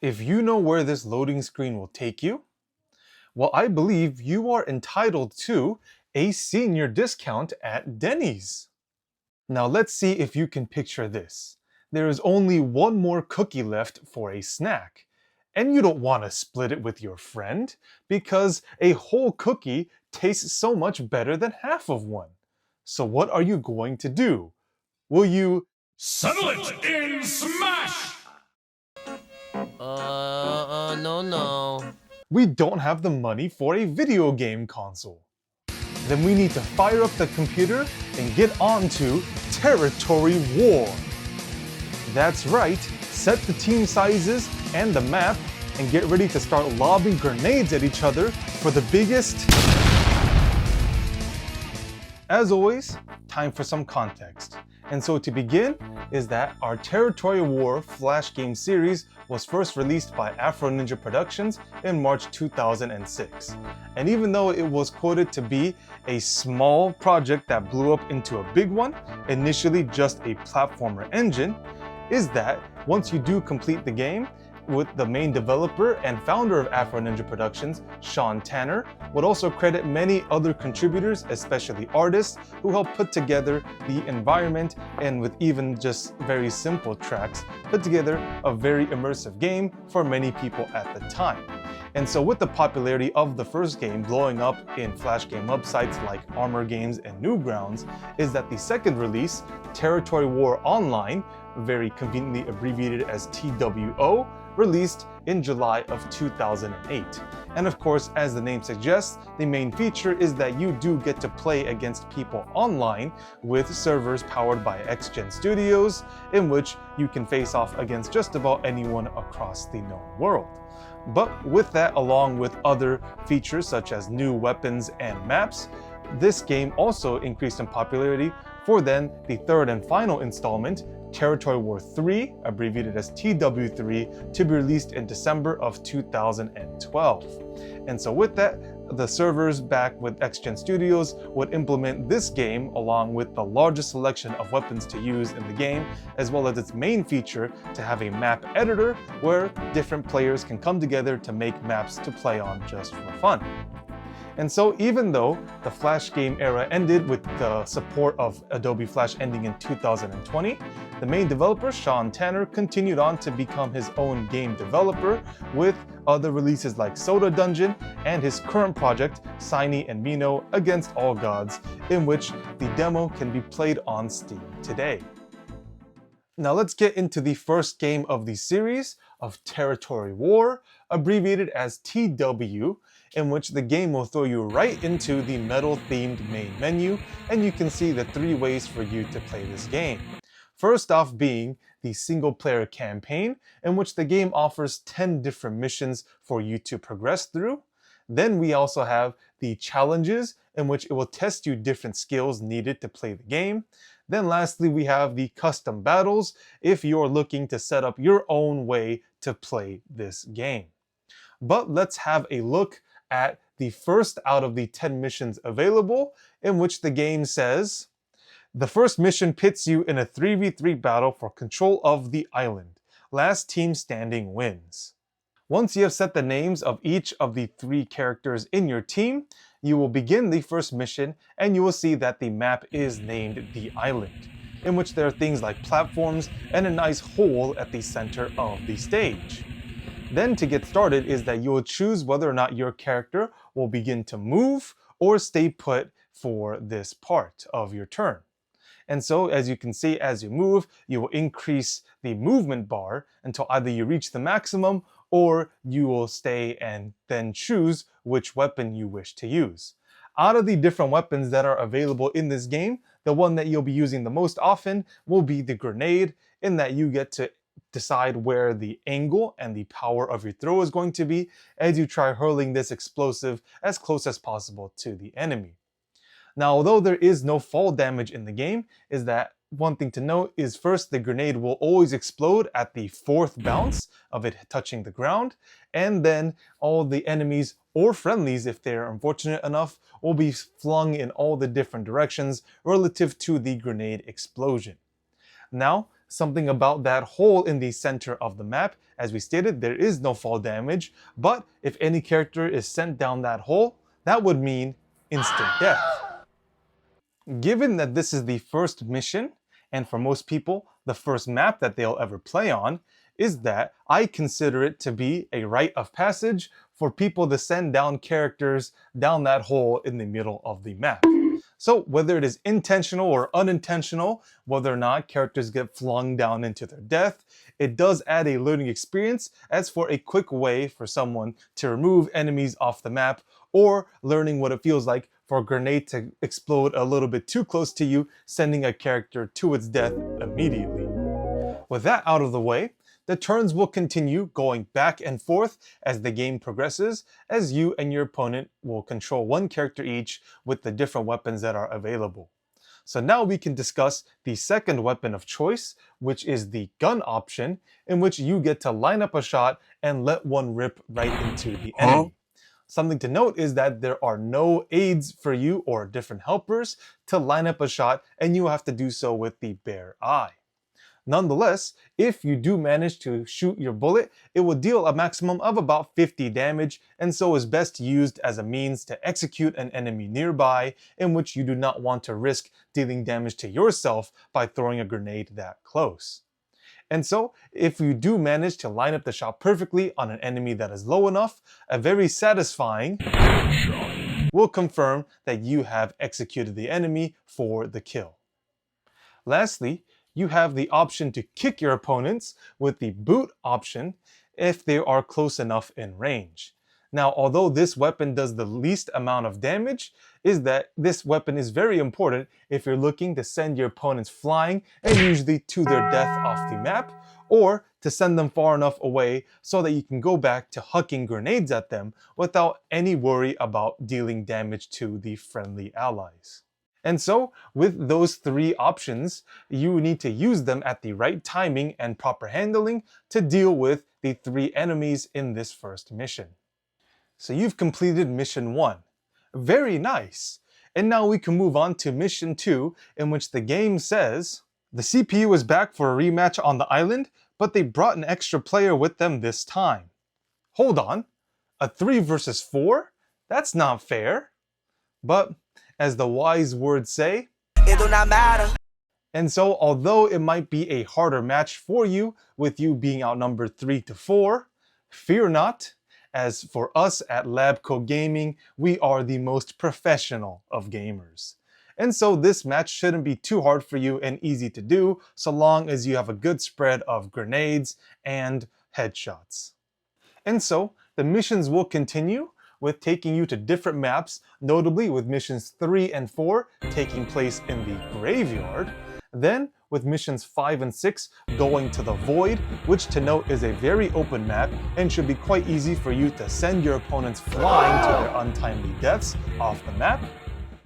If you know where this loading screen will take you, well, I believe you are entitled to a senior discount at Denny's. Now let's see if you can picture this. There is only one more cookie left for a snack, and you don't want to split it with your friend because a whole cookie tastes so much better than half of one. So what are you going to do? Will you settle it in smash? No. We don't have the money for a video game console. Then we need to fire up the computer and get on to Territory War. That's right, set the team sizes and the map and get ready to start lobbing grenades at each other for the biggest... As always, time for some context. And so to begin is that our Territory War Flash game series was first released by Afro-Ninja Productions in March 2006. And even though it was quoted to be a small project that blew up into a big one, initially just a platformer engine, is that once you do complete the game, with the main developer and founder of Afro-Ninja Productions, Shawn would also credit many other contributors, especially artists, who helped put together the environment and with even just very simple tracks, put together a very immersive game for many people at the time. And so with the popularity of the first game blowing up in Flash game websites like Armor Games and Newgrounds, is that the second release, Territory War Online, very conveniently abbreviated as TWO, released in July of 2008. And of course, as the name suggests, the main feature is that you do get to play against people online with servers powered by XGen Studios, in which you can face off against just about anyone across the known world. But with that, along with other features such as new weapons and maps, this game also increased in popularity for then the third and final installment, Territory War 3, abbreviated as TW3, to be released in December of 2012. And so with that, the servers back with XGen Studios would implement this game along with the largest selection of weapons to use in the game, as well as its main feature to have a map editor where different players can come together to make maps to play on just for fun. And so even though the Flash game era ended with the support of Adobe Flash ending in 2020, the main developer, Shawn continued on to become his own game developer with other releases like Soda Dungeon and his current project, Siny and Mino Against All Gods, in which the demo can be played on Steam today. Now let's get into the first game of the series of Territory War, abbreviated as TW, in which the game will throw you right into the metal-themed main menu, and you can see the three ways for you to play this game. First off being the single-player campaign, in which the game offers 10 different missions for you to progress through. Then we also have the challenges, in which it will test you different skills needed to play the game. Then lastly, we have the custom battles, if you're looking to set up your own way to play this game. But let's have a look at the first out of the 10 missions available, in which the game says, the first mission pits you in a 3v3 battle for control of the island. Last team standing wins. Once you have set the names of each of the 3 characters in your team, you will begin the first mission and you will see that the map is named the island, in which there are things like platforms and a nice hole at the center of the stage. Then to get started is that you will choose whether or not your character will begin to move or stay put for this part of your turn. And so as you can see, as you move, you will increase the movement bar until either you reach the maximum or you will stay and then choose which weapon you wish to use. Out of the different weapons that are available in this game, the one that you'll be using the most often will be the grenade, in that you get to decide where the angle and the power of your throw is going to be as you try hurling this explosive as close as possible to the enemy. Now, although there is no fall damage in the game, is that one thing to note is first, the grenade will always explode at the 4th bounce of it touching the ground, and then all the enemies or friendlies, if they're unfortunate enough, will be flung in all the different directions relative to the grenade explosion. Now, Something about that hole in the center of the map. As we stated, there is no fall damage, but if any character is sent down that hole, that would mean instant death. Given that this is the first mission, and for most people, the first map that they'll ever play on, is that I consider it to be a rite of passage for people to send down characters down that hole in the middle of the map. So whether it is intentional or unintentional, whether or not characters get flung down into their death, it does add a learning experience as for a quick way for someone to remove enemies off the map, or learning what it feels like for a grenade to explode a little bit too close to you, sending a character to its death immediately. With that out of the way, the turns will continue going back and forth as the game progresses, as you and your opponent will control one character each with the different weapons that are available. So now we can discuss the second weapon of choice, which is the gun option, in which you get to line up a shot and let one rip right into the enemy. Something to note is that there are no aids for you or different helpers to line up a shot, and you have to do so with the bare eye. Nonetheless, if you do manage to shoot your bullet, it will deal a maximum of about 50 damage, and so is best used as a means to execute an enemy nearby, in which you do not want to risk dealing damage to yourself by throwing a grenade that close. And so, if you do manage to line up the shot perfectly on an enemy that is low enough, a very satisfying will confirm that you have executed the enemy for the kill. Lastly, you have the option to kick your opponents with the boot option if they are close enough in range. Now, although this weapon does the least amount of damage, is that this weapon is very important if you're looking to send your opponents flying and usually to their death off the map, or to send them far enough away so that you can go back to hucking grenades at them without any worry about dealing damage to the friendly allies. And so, with those three options, you need to use them at the right timing and proper handling to deal with the three enemies in this first mission. So you've completed mission 1. Very nice! And now we can move on to mission 2, in which the game says, the CPU is back for a rematch on the island, but they brought an extra player with them this time. Hold on, a 3 versus 4? That's not fair. But as the wise words say, it do not matter. And so, although it might be a harder match for you, with you being outnumbered 3-4, fear not, as for us at LabCo Gaming, we are the most professional of gamers. And so this match shouldn't be too hard for you and easy to do, so long as you have a good spread of grenades and headshots. And so, the missions will continue, with taking you to different maps, notably with missions 3 and 4 taking place in the graveyard, then with missions 5 and 6 going to the Void, which to note is a very open map and should be quite easy for you to send your opponents flying to their untimely deaths off the map.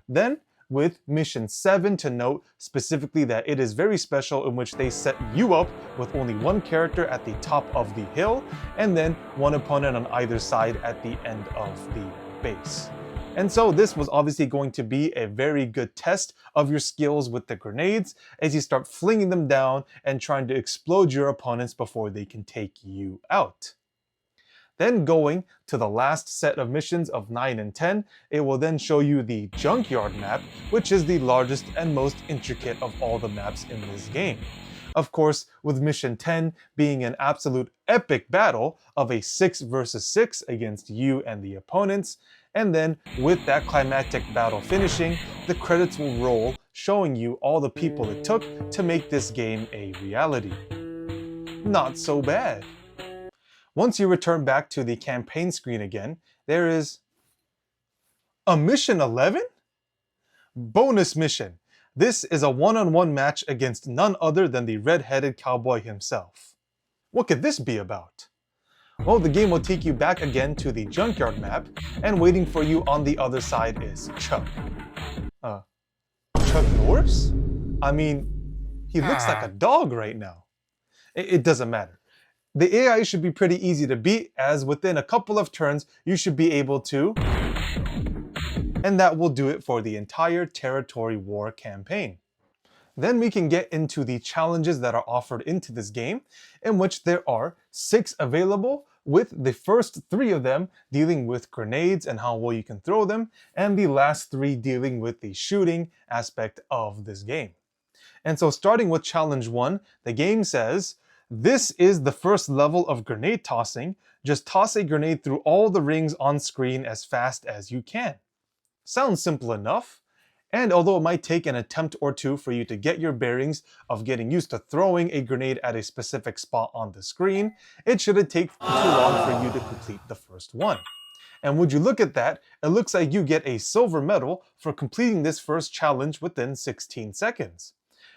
Then with mission 7 to note specifically that it is very special, in which they set you up with only one character at the top of the hill and then one opponent on either side at the end of the base. And so this was obviously going to be a very good test of your skills with the grenades as you start flinging them down and trying to explode your opponents before they can take you out. Then going to the last set of missions of 9 and 10, it will then show you the Junkyard map, which is the largest and most intricate of all the maps in this game. Of course, with mission 10 being an absolute epic battle of a 6 versus 6 against you and the opponents, and then with that climactic battle finishing, the credits will roll, showing you all the people it took to make this game a reality. Not so bad. Once you return back to the campaign screen again, there is a mission 11? Bonus mission. This is a one-on-one match against none other than the red-headed cowboy himself. What could this be about? Well, the game will take you back again to the Junkyard map, and waiting for you on the other side is Chuck. Chuck Norris? I mean, he looks like a dog right now. It doesn't matter. The AI should be pretty easy to beat, as within a couple of turns you should be able to, and that will do it for the entire Territory War campaign. Then we can get into the challenges that are offered into this game, in which there are 6 available, with the first 3 of them dealing with grenades and how well you can throw them, and the last 3 dealing with the shooting aspect of this game. And so starting with challenge 1, the game says, this is the first level of grenade tossing. Just toss a grenade through all the rings on screen as fast as you can. Sounds simple enough. And although it might take an attempt or two for you to get your bearings of getting used to throwing a grenade at a specific spot on the screen, it shouldn't take too long for you to complete the first one. And would you look at that, it looks like you get a silver medal for completing this first challenge within 16 seconds.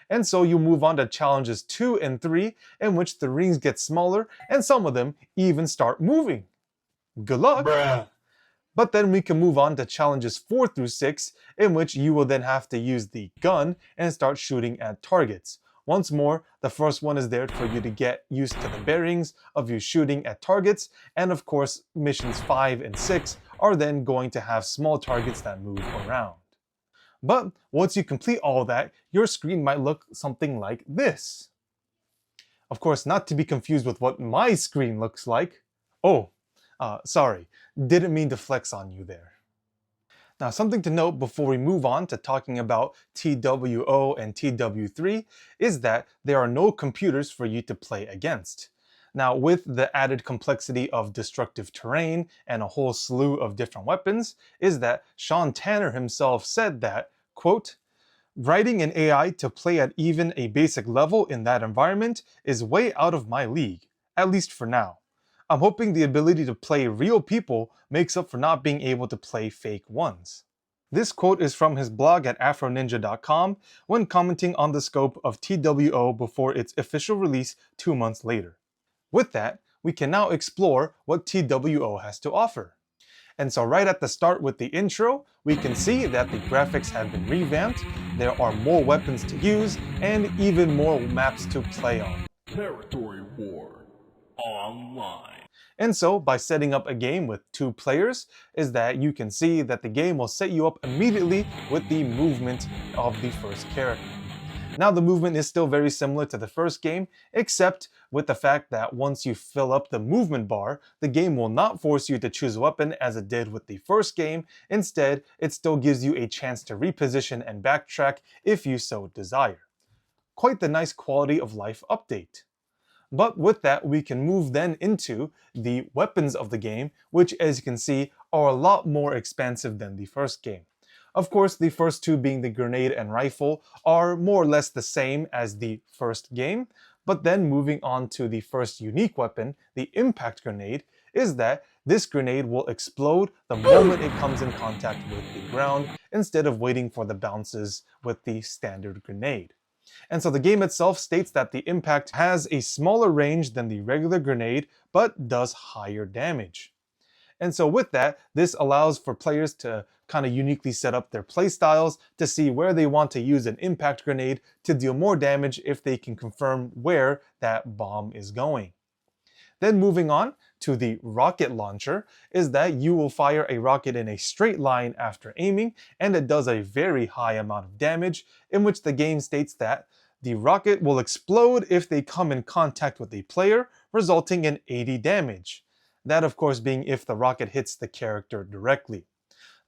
And so you move on to challenges 2 and 3, in which the rings get smaller and some of them even start moving. Good luck! Bruh. But then we can move on to challenges 4 through 6, in which you will then have to use the gun and start shooting at targets. Once more, the first one is there for you to get used to the bearings of you shooting at targets, and of course, missions 5 and 6 are then going to have small targets that move around. But once you complete all that, your screen might look something like this. Of course, not to be confused with what my screen looks like. Sorry, didn't mean to flex on you there. Now, something to note before we move on to talking about TWO and TW3 is that there are no computers for you to play against. Now, with the added complexity of destructive terrain and a whole slew of different weapons, is that Shawn himself said that, quote, "Writing an AI to play at even a basic level in that environment is way out of my league, at least for now. I'm hoping the ability to play real people makes up for not being able to play fake ones." This quote is from his blog at Afro-Ninja.com when commenting on the scope of TWO before its official release 2 months later. With that, we can now explore what TWO has to offer. And so right at the start with the intro, we can see that the graphics have been revamped, there are more weapons to use, and even more maps to play on. Territory War Online. And so, by setting up a game with 2 players, is that you can see that the game will set you up immediately with the movement of the first character. Now, the movement is still very similar to the first game, except with the fact that once you fill up the movement bar, the game will not force you to choose a weapon as it did with the first game. Instead, it still gives you a chance to reposition and backtrack if you so desire. Quite the nice quality of life update. But with that, we can move then into the weapons of the game, which, as you can see, are a lot more expansive than the first game. Of course, the first 2 being the grenade and rifle are more or less the same as the first game, but then moving on to the first unique weapon, the impact grenade, is that this grenade will explode the moment it comes in contact with the ground, instead of waiting for the bounces with the standard grenade. And so the game itself states that the impact has a smaller range than the regular grenade, but does higher damage. And so with that, this allows for players to kind of uniquely set up their playstyles to see where they want to use an impact grenade to deal more damage if they can confirm where that bomb is going. Then moving on to the rocket launcher is that you will fire a rocket in a straight line after aiming, and it does a very high amount of damage, in which the game states that the rocket will explode if they come in contact with a player, resulting in 80 damage. That, of course, being if the rocket hits the character directly.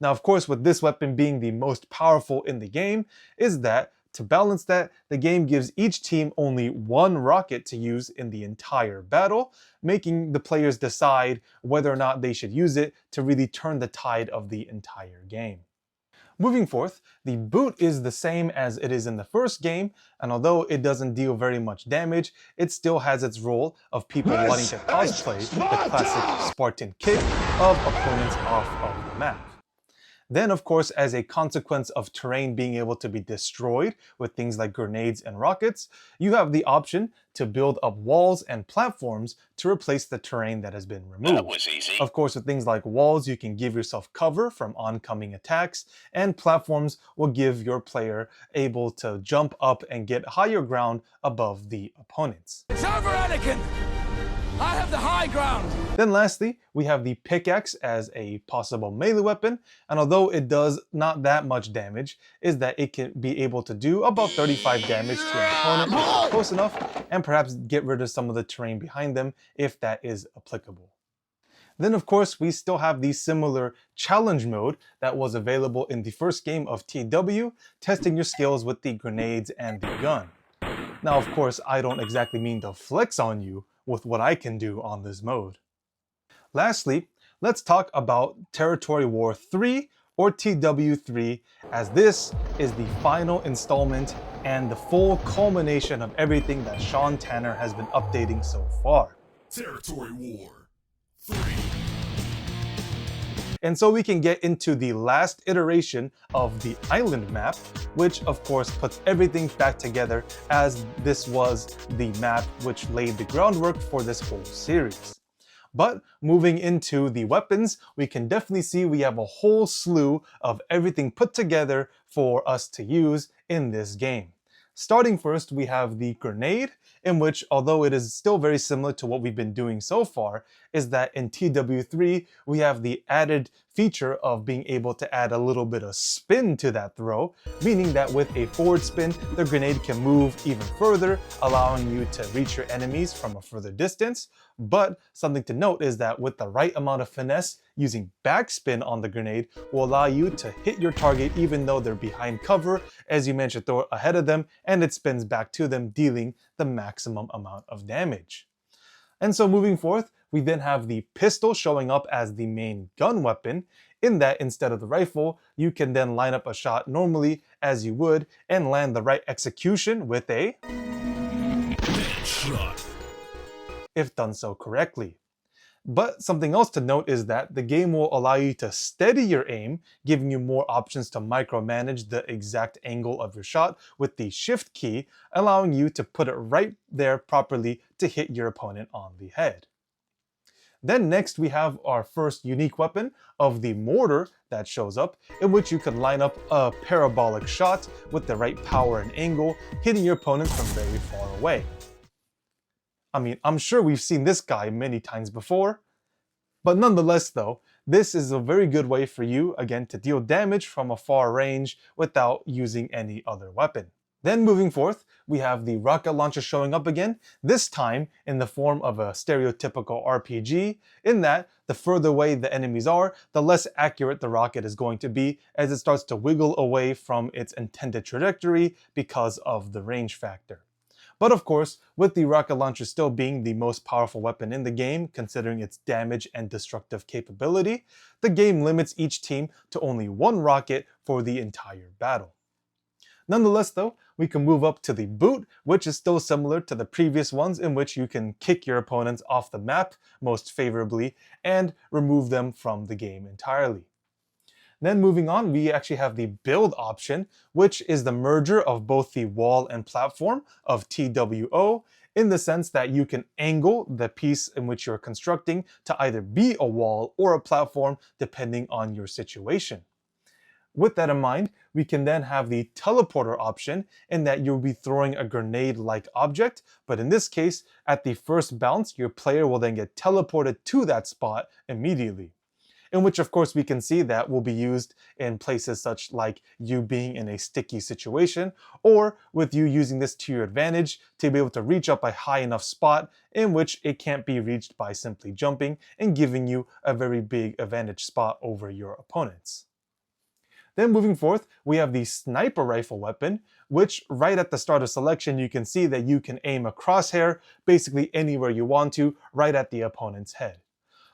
Now, of course, with this weapon being the most powerful in the game, is that to balance that, the game gives each team only 1 rocket to use in the entire battle, making the players decide whether or not they should use it to really turn the tide of the entire game. Moving forth, the boot is the same as it is in the first game, and although it doesn't deal very much damage, it still has its role of people wanting to cosplay the classic Spartan kick of opponents off of the map. Then, of course, as a consequence of terrain being able to be destroyed with things like grenades and rockets, you have the option to build up walls and platforms to replace the terrain that has been removed. That was easy. Of course, with things like walls, you can give yourself cover from oncoming attacks, and platforms will give your player able to jump up and get higher ground above the opponents. It's over, Anakin! I have the high ground! Then lastly, we have the pickaxe as a possible melee weapon, and although it does not that much damage, is that it can be able to do about 35 damage to an opponent if it's close enough, and perhaps get rid of some of the terrain behind them if that is applicable. Then of course we still have the similar challenge mode that was available in the first game of TW, testing your skills with the grenades and the gun. Now of course I don't exactly mean to flex on you with what I can do on this mode. Lastly, let's talk about Territory War 3 or TW3, as this is the final installment and the full culmination of everything that Shawn Tanner has been updating so far. Territory War 3. And so we can get into the last iteration of the island map, which of course puts everything back together, as this was the map which laid the groundwork for this whole series. But moving into the weapons, we can definitely see we have a whole slew of everything put together for us to use in this game. Starting first, we have the grenade, in which, although it is still very similar to what we've been doing so far, is that in TW3, we have the added feature of being able to add a little bit of spin to that throw, meaning that with a forward spin, the grenade can move even further, allowing you to reach your enemies from a further distance. But something to note is that with the right amount of finesse, using backspin on the grenade will allow you to hit your target even though they're behind cover, as you manage to throw it ahead of them and it spins back to them, dealing the maximum amount of damage. And so moving forth, we then have the pistol showing up as the main gun weapon, in that instead of the rifle, you can then line up a shot normally as you would and land the right execution with a Headshot. if done so correctly. But something else to note is that the game will allow you to steady your aim, giving you more options to micromanage the exact angle of your shot with the shift key, allowing you to put it right there properly to hit your opponent on the head. Then next we have our first unique weapon of the mortar that shows up, in which you can line up a parabolic shot with the right power and angle, hitting your opponents from very far away. I mean, I'm sure we've seen this guy many times before, but nonetheless though, this is a very good way for you, again, to deal damage from a far range without using any other weapon. Then moving forth, we have the rocket launcher showing up again, this time in the form of a stereotypical RPG, in that the further away the enemies are, the less accurate the rocket is going to be as it starts to wiggle away from its intended trajectory because of the range factor. But of course, with the rocket launcher still being the most powerful weapon in the game, considering its damage and destructive capability, the game limits each team to only one rocket for the entire battle. Nonetheless though, we can move up to the boot, which is still similar to the previous ones, in which you can kick your opponents off the map most favorably and remove them from the game entirely. Then moving on, we actually have the build option, which is the merger of both the wall and platform of TWO, in the sense that you can angle the piece in which you're constructing to either be a wall or a platform depending on your situation. With that in mind, we can then have the teleporter option, in that you'll be throwing a grenade-like object, but in this case, at the first bounce, your player will then get teleported to that spot immediately. In which of course we can see that will be used in places such like you being in a sticky situation, or with you using this to your advantage to be able to reach up a high enough spot in which it can't be reached by simply jumping, and giving you a very big advantage spot over your opponents. Then moving forth, we have the sniper rifle weapon, which right at the start of selection you can see that you can aim a crosshair basically anywhere you want to, right at the opponent's head.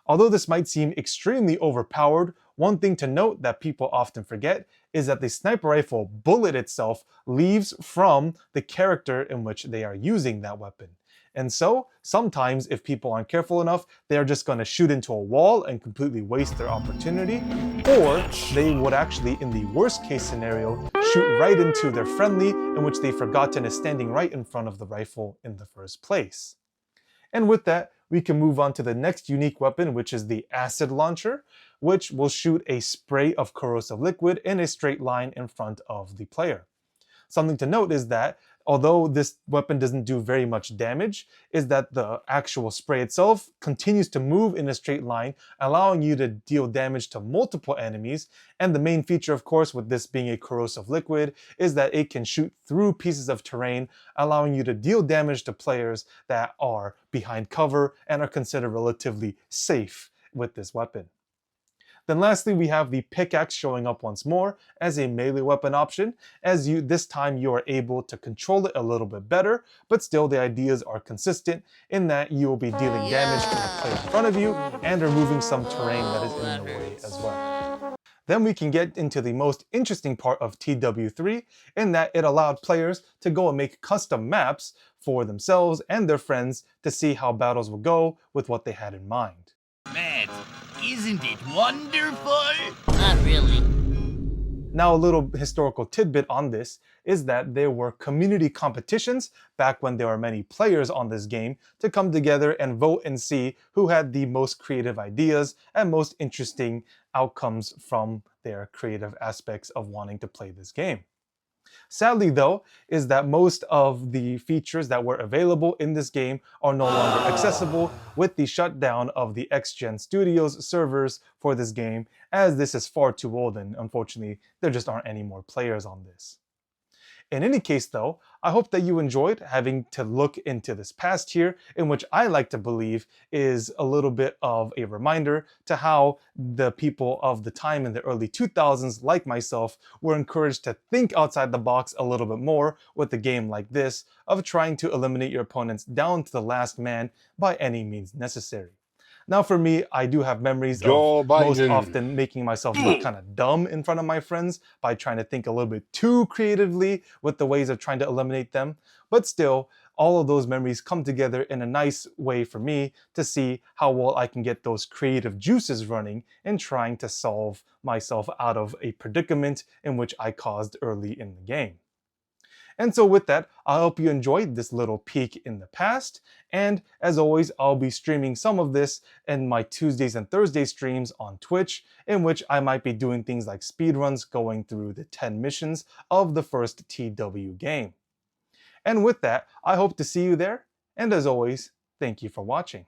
Although this might seem extremely overpowered, one thing to note that people often forget is that the sniper rifle bullet itself leaves from the character in which they are using that weapon. And so, sometimes if people aren't careful enough, they are just going to shoot into a wall and completely waste their opportunity, or they would actually, in the worst case scenario, shoot right into their friendly in which they've forgotten is standing right in front of the rifle in the first place. And with that, we can move on to the next unique weapon, which is the acid launcher, which will shoot a spray of corrosive liquid in a straight line in front of the player. Something to note is that although this weapon doesn't do very much damage, is that the actual spray itself continues to move in a straight line, allowing you to deal damage to multiple enemies. And the main feature, of course, with this being a corrosive liquid, is that it can shoot through pieces of terrain, allowing you to deal damage to players that are behind cover and are considered relatively safe with this weapon. Then lastly, we have the pickaxe showing up once more as a melee weapon option, as this time you are able to control it a little bit better, but still the ideas are consistent in that you will be dealing damage to the player in front of you and removing some terrain that is in the way as well. Then we can get into the most interesting part of TW3, in that it allowed players to go and make custom maps for themselves and their friends to see how battles will go with what they had in mind. Matt, isn't it wonderful? Not really. Now, a little historical tidbit on this is that there were community competitions back when there were many players on this game to come together and vote and see who had the most creative ideas and most interesting outcomes from their creative aspects of wanting to play this game. Sadly though, is that most of the features that were available in this game are no longer accessible with the shutdown of the XGen Studios servers for this game, as this is far too old and unfortunately there just aren't any more players on this. In any case though, I hope that you enjoyed having to look into this past here, in which I like to believe is a little bit of a reminder to how the people of the time in the early 2000s, like myself, were encouraged to think outside the box a little bit more with a game like this, of trying to eliminate your opponents down to the last man by any means necessary. Now for me, I do have memories of most often making myself look kind of dumb in front of my friends by trying to think a little bit too creatively with the ways of trying to eliminate them. But still, all of those memories come together in a nice way for me to see how well I can get those creative juices running in trying to solve myself out of a predicament in which I caused early in the game. And so with that, I hope you enjoyed this little peek in the past, and as always, I'll be streaming some of this in my Tuesdays and Thursday streams on Twitch, in which I might be doing things like speedruns going through the 10 missions of the first TW game. And with that, I hope to see you there, and as always, thank you for watching.